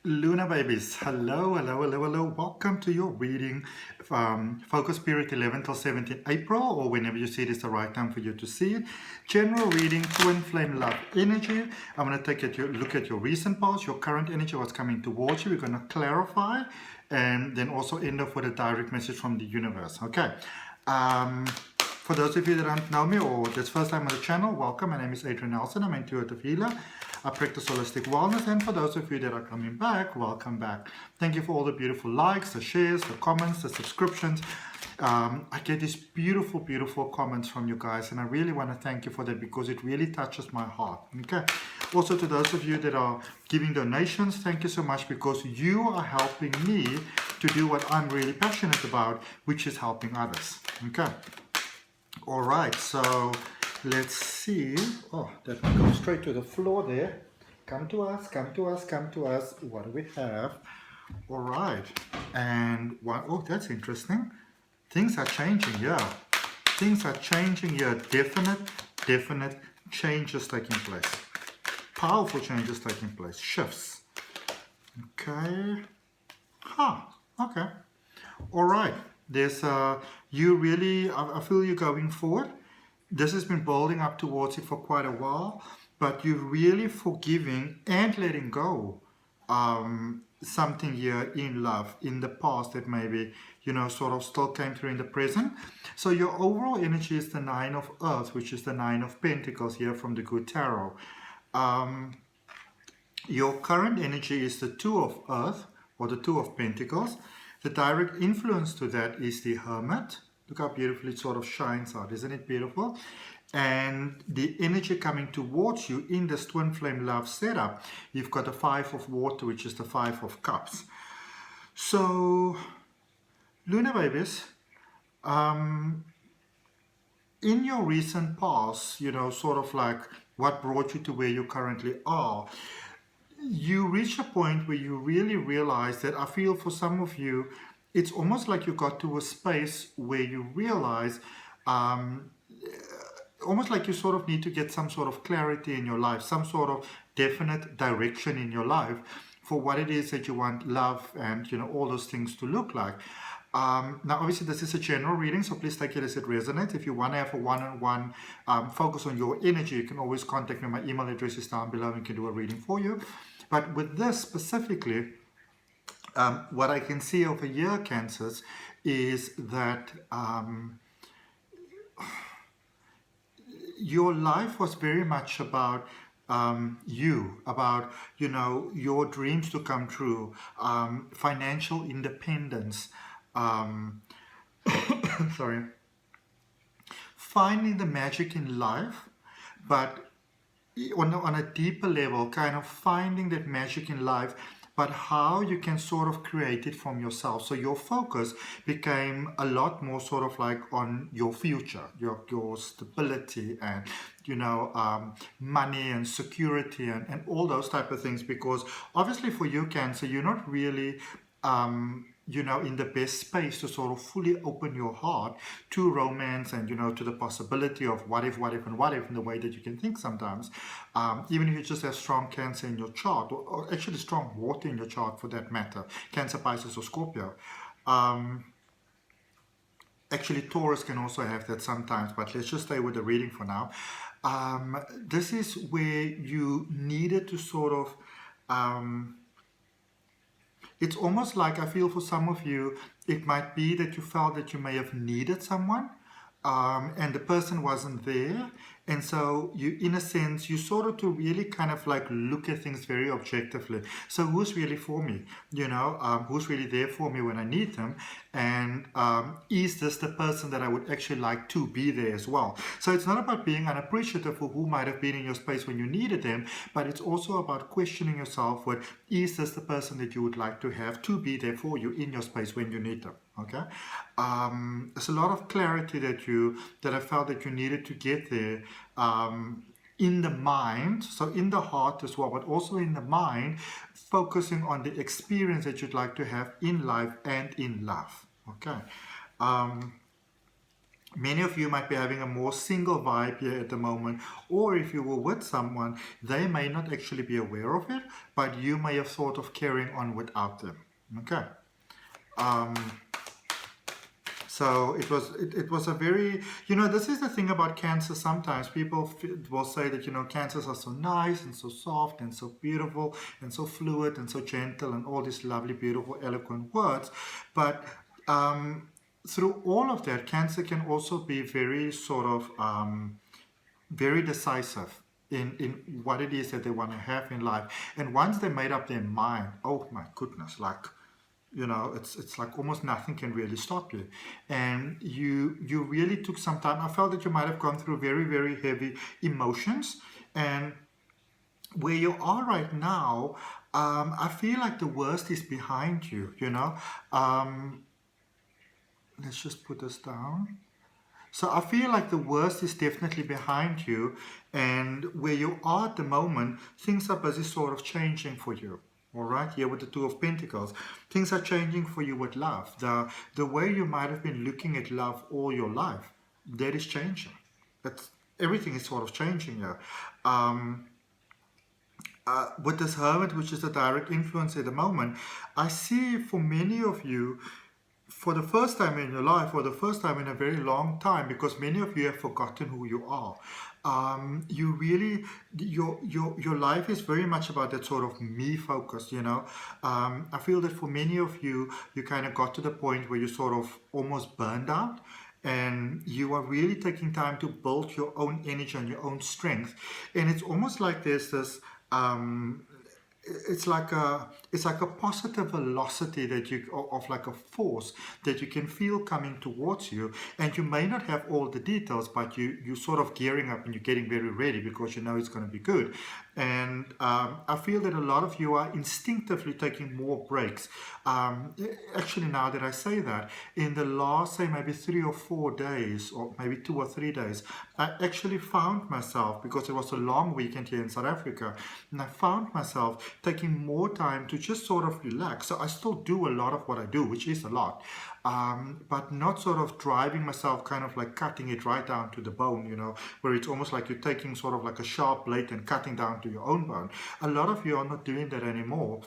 Luna babies, hello, hello, hello, hello. Welcome to your reading, Focus Period 11 till 17 April, or whenever you see it is the right time for you to see it. General reading, Twin Flame Love Energy. I'm going to take a look at your recent past, your current energy, what's coming towards you. We're going to clarify, and then also end off with a direct message from the universe. Okay. For those of you that don't know me or just first time on the channel, welcome. My name is Adrian H. I'm an intuitive healer. I practice holistic wellness, and for those of you that are coming back, welcome back. Thank you for all the beautiful likes, the shares, the comments, the subscriptions. I get these beautiful, beautiful comments from you guys, and I really want to thank you for that because it really touches my heart. Okay. Also, to those of you that are giving donations, thank you so much because you are helping me to do what I'm really passionate about, which is helping others. Okay. All right, so let's see. Oh, that one goes straight to the floor there. Come to us, come to us, come to us. What do we have? All right, and one, oh, that's interesting. Things are changing, yeah. Things are changing, yeah. Definite changes taking place. Powerful changes taking place. Shifts. Okay. Huh, okay. All right. There's you really, I feel you going forward. This has been building up towards it for quite a while, but you're really forgiving and letting go something here in love in the past that maybe, you know, sort of still came through in the present. So your overall energy is the Nine of Earth, which is the Nine of Pentacles here from the Good Tarot. Your current energy is the Two of Earth or the Two of Pentacles. The direct influence to that is the Hermit. Look how beautifully it sort of shines out. Isn't it beautiful? And the energy coming towards you in this Twin Flame Love setup, you've got the Five of Water, which is the Five of Cups. So, Luna babies, in your recent past, you know, sort of like what brought you to where you currently are, you reach a point where you really realize that I feel for some of you, it's almost like you got to a space where you realize, almost like you sort of need to get some sort of clarity in your life, some sort of definite direction in your life for what it is that you want love and, you know, all those things to look like. Now, obviously, this is a general reading, so please take it as it resonates. If you want to have a one-on-one focus on your energy, you can always contact me. My email address is down below and can do a reading for you. But with this specifically, what I can see over here, Cancers, is that your life was very much about you, about, you know, your dreams to come true, financial independence, sorry, finding the magic in life, but on a deeper level, kind of finding that magic in life, but how you can sort of create it from yourself. So your focus became a lot more sort of like on your future, your stability and, you know, money and security and all those type of things. Because obviously for you, Cancer, you're not really you know, in the best space to sort of fully open your heart to romance and, you know, to the possibility of what if, in the way that you can think sometimes. Even if you just have strong Cancer in your chart, or actually strong water in your chart for that matter, Cancer, Pisces, or Scorpio. Actually, Taurus can also have that sometimes, but let's just stay with the reading for now. This is where you needed to sort of... it's almost like I feel for some of you, it might be that you felt that you may have needed someone and the person wasn't there. And so you, in a sense, you sort of to really kind of like look at things very objectively. So who's really for me? You know, who's really there for me when I need them? And is this the person that I would actually like to be there as well? So it's not about being unappreciative for who might have been in your space when you needed them, but it's also about questioning yourself with, is this the person that you would like to have to be there for you in your space when you need them? Okay, there's a lot of clarity that I felt that you needed to get there in the mind, so in the heart as well, but also in the mind, focusing on the experience that you'd like to have in life and in love. Okay, Many of you might be having a more single vibe here at the moment, or if you were with someone, they may not actually be aware of it, but you may have thought of carrying on without them. Okay. So it was a very, this is the thing about Cancer. Sometimes people will say that, Cancers are so nice and so soft and so beautiful and so fluid and so gentle and all these lovely, beautiful, eloquent words. But through all of that, Cancer can also be very sort of, very decisive in what it is that they want to have in life. And once they made up their mind, oh my goodness, like, it's like almost nothing can really stop you. And you really took some time. I felt that you might have gone through very, very heavy emotions. And where you are right now, I feel like the worst is behind you, let's just put this down. So I feel like the worst is definitely behind you, and where you are at the moment, things are busy sort of changing for you. All right, here with the Two of Pentacles, things are changing for you with love. The way you might have been looking at love all your life, that is changing. Everything is sort of changing here. With this Hermit, which is a direct influence at the moment, I see for many of you, for the first time in your life, or the first time in a very long time, because many of you have forgotten who you are. You really, your life is very much about that sort of me focus, I feel that for many of you, you kind of got to the point where you sort of almost burned out, and you are really taking time to build your own energy and your own strength. And it's almost like there's this it's like a positive velocity that of like a force that you can feel coming towards you, and you may not have all the details, but you sort of gearing up and you're getting very ready because you know it's going to be good. And I feel that a lot of you are instinctively taking more breaks. Actually, now that I say that, in the last, say, maybe 3 or 4 days, or maybe 2 or 3 days, I actually found myself, because it was a long weekend here in South Africa, and I found myself taking more time to just sort of relax. So I still do a lot of what I do, which is a lot, but not sort of driving myself, kind of like cutting it right down to the bone, where it's almost like you're taking sort of like a sharp blade and cutting down to your own bone. A lot of you are not doing that anymore.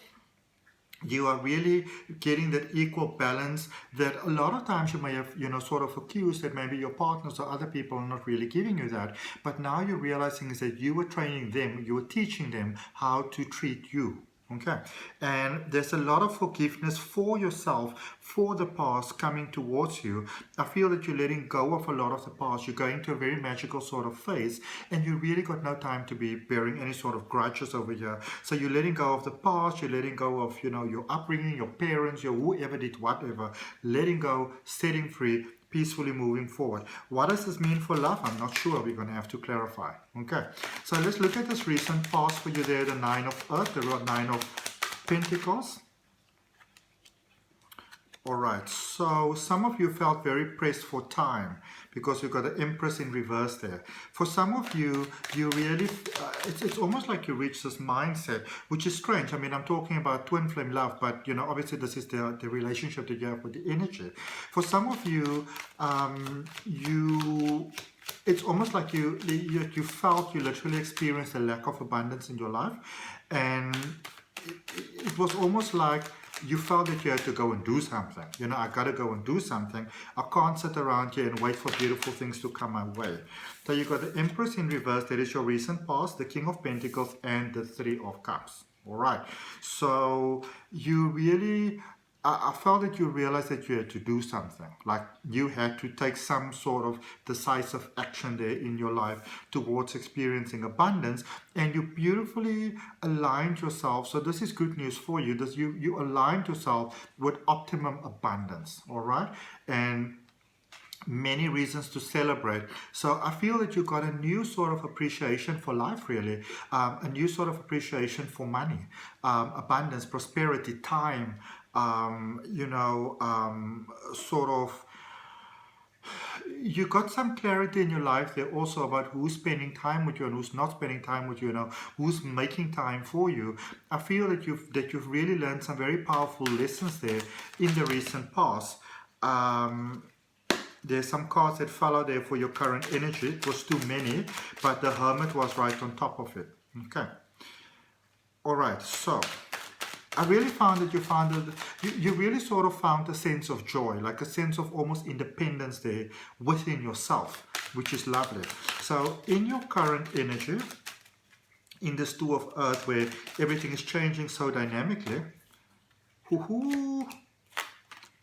You are really getting that equal balance that a lot of times you may have, sort of accused that maybe your partners or other people are not really giving you that. But now you're realizing is that you were training them, you were teaching them how to treat you. Okay, and there's a lot of forgiveness for yourself, for the past coming towards you. I feel that you're letting go of a lot of the past. You're going to a very magical sort of phase, and you really got no time to be bearing any sort of grudges over here. So you're letting go of the past, you're letting go of, your upbringing, your parents, your whoever did whatever, letting go, setting free, peacefully moving forward. What does this mean for love? I'm not sure. We're going to have to clarify. Okay, so let's look at this recent past for you there, the Nine of Earth, the Nine of Pentacles. All right, so some of you felt very pressed for time because you've got the Empress in reverse there. For some of you, you really, it's almost like you reach this mindset, which is strange. I mean, I'm talking about twin flame love, but, obviously this is the relationship that you have with the energy. For some of you, it's almost like you felt you literally experienced a lack of abundance in your life, and it was almost like you felt that you had to go and do something. I got to go and do something. I can't sit around here and wait for beautiful things to come my way. So you got the Empress in reverse. That is your recent past, the King of Pentacles, and the Three of Cups. All right. So you really, I felt that you realized that you had to do something. Like you had to take some sort of decisive action there in your life towards experiencing abundance, and you beautifully aligned yourself. So this is good news for you. You aligned yourself with optimum abundance. All right, and many reasons to celebrate. So I feel that you got a new sort of appreciation for life, really, a new sort of appreciation for money, abundance, prosperity, time. Sort of, you got some clarity in your life there also about who's spending time with you and who's not spending time with you, who's making time for you. I feel that you've really learned some very powerful lessons there in the recent past. There's some cards that fell out there for your current energy. It was too many, but the Hermit was right on top of it. Okay. All right, so I really found that you really sort of found a sense of joy, like a sense of almost independence there within yourself, which is lovely. So in your current energy, in this Two of Earth where everything is changing so dynamically, all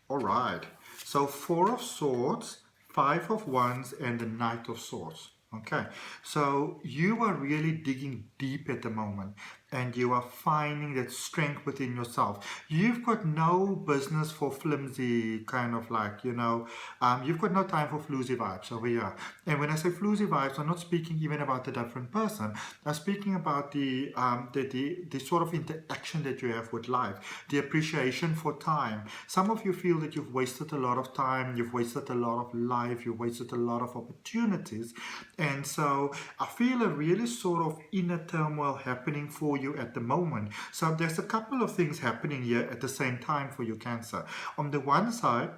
right, so Four of Swords, Five of Wands, and the Knight of Swords. Okay, so you are really digging deep at the moment, and you are finding that strength within yourself. You've got no business for flimsy kind of like, you know, you've got no time for floozy vibes over here. And when I say floozy vibes, I'm not speaking even about the different person. I'm speaking about the sort of interaction that you have with life, the appreciation for time. Some of you feel that you've wasted a lot of time, you've wasted a lot of life, you've wasted a lot of opportunities. And so I feel a really sort of inner turmoil happening for you at the moment. So there's a couple of things happening here at the same time for you, Cancer. On the one side,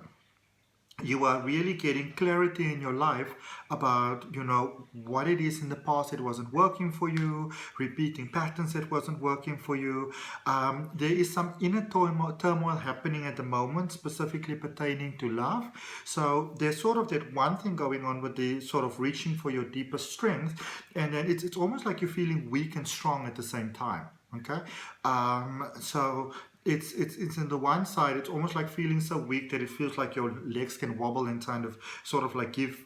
you are really getting clarity in your life about, you know, what it is in the past that wasn't working for you, repeating patterns that wasn't working for you. There is some inner turmoil happening at the moment, specifically pertaining to love. So there's sort of that one thing going on with the sort of reaching for your deepest strength, and then it's almost like you're feeling weak and strong at the same time. Okay, so it's in the one side, it's almost like feeling so weak that it feels like your legs can wobble and kind of sort of like give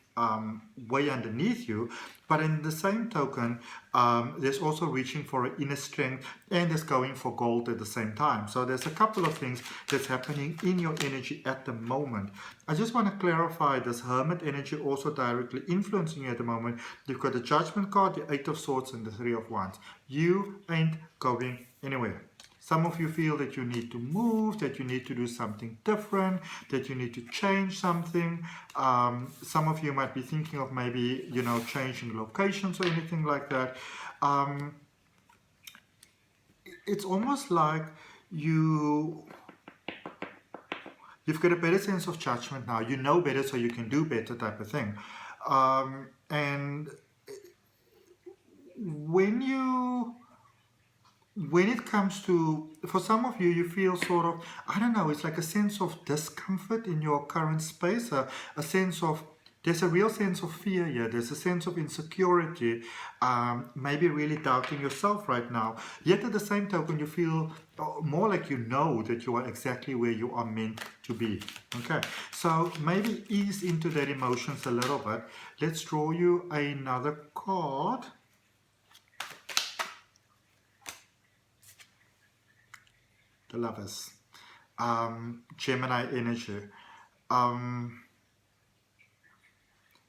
way underneath you. But in the same token, there's also reaching for an inner strength, and there's going for gold at the same time. So there's a couple of things that's happening in your energy at the moment. I just want to clarify this Hermit energy also directly influencing you at the moment. You've got the Judgment card, the Eight of Swords, and the Three of Wands. You ain't going anywhere. Some of you feel that you need to move, that you need to do something different, that you need to change something. Some of you might be thinking of maybe, you know, changing locations or anything like that. It's almost like you've got a better sense of judgment now. You know better, so you can do better type of thing. And when it comes to, for some of you, you feel sort of, I don't know, it's like a sense of discomfort in your current space, a sense of, there's a real sense of fear here, there's a sense of insecurity, maybe really doubting yourself right now. Yet at the same token, you feel more like you know that you are exactly where you are meant to be. Okay, so maybe ease into that emotions a little bit. Let's draw you another card. The Lovers, Gemini Energy.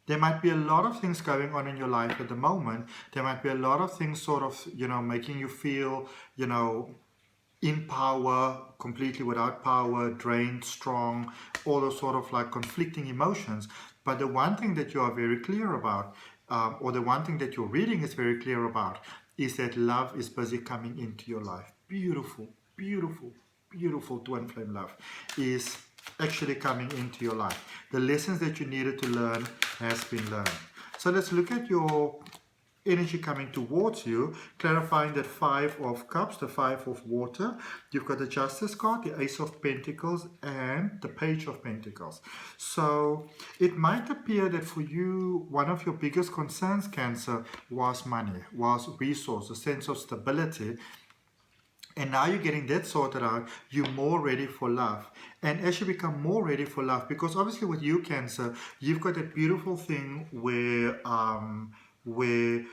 There might be a lot of things going on in your life at the moment. There might be a lot of things sort of, you know, making you feel, you know, in power, completely without power, drained, strong, all those sort of like conflicting emotions. But the one thing that you are very clear about, or the one thing that your reading is very clear about, is that love is busy coming into your life. Beautiful, beautiful, beautiful twin flame love is actually coming into your life. The lessons that you needed to learn has been learned. So let's look at your energy coming towards you, clarifying that Five of Cups, the Five of Water. You've got the Justice card, the Ace of Pentacles, and the Page of Pentacles. So it might appear that for you, one of your biggest concerns, Cancer, was money, was resource, a sense of stability. And now you're getting that sorted out, you're more ready for love. And as you become more ready for love, because obviously with you, Cancer, you've got that beautiful thing where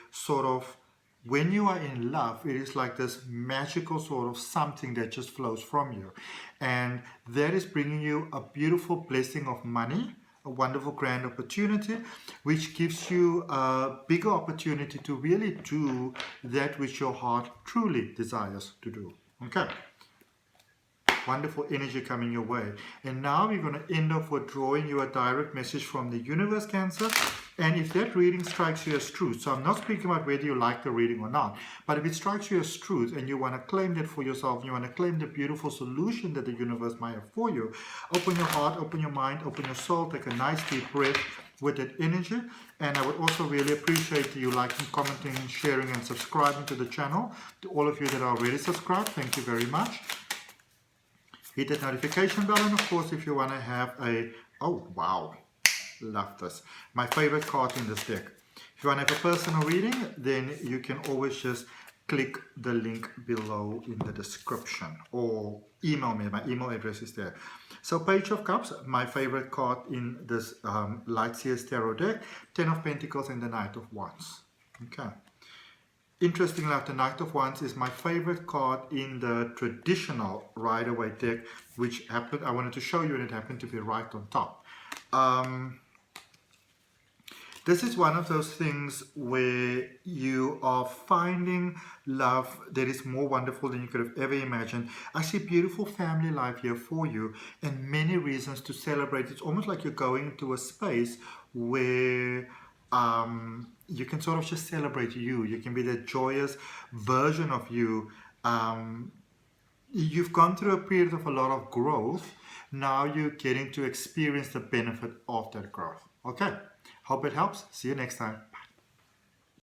sort of, when you are in love, it is like this magical sort of something that just flows from you. And that is bringing you a beautiful blessing of money, a wonderful grand opportunity, which gives you a bigger opportunity to really do that which your heart truly desires to do. Okay, wonderful energy coming your way. And now we're going to end off with drawing you a direct message from the universe, Cancer. And if that reading strikes you as truth, so I'm not speaking about whether you like the reading or not, but if it strikes you as truth and you want to claim that for yourself, you want to claim the beautiful solution that the universe might have for you, open your heart, open your mind, open your soul, take a nice deep breath with that energy. And I would also really appreciate you liking, commenting, sharing, and subscribing to the channel. To all of you that are already subscribed, thank you very much. Hit that notification bell, and of course, if you want to have a, oh wow, love this, my favorite card in this deck. If you want to have a personal reading, then you can always just click the link below in the description or email me. My email address is there. So Page of Cups, my favorite card in this Light Seers Tarot deck, 10 of Pentacles and the Knight of Wands. Okay. Interestingly enough, the Knight of Wands is my favorite card in the traditional Rider-Waite deck, which happened, I wanted to show you, and it happened to be right on top. This is one of those things where you are finding love that is more wonderful than you could have ever imagined. I see beautiful family life here for you and many reasons to celebrate. It's almost like you're going into a space where you can sort of just celebrate you. You can be the joyous version of you. You've gone through a period of a lot of growth. Now you're getting to experience the benefit of that growth. Okay, hope it helps. See you next time.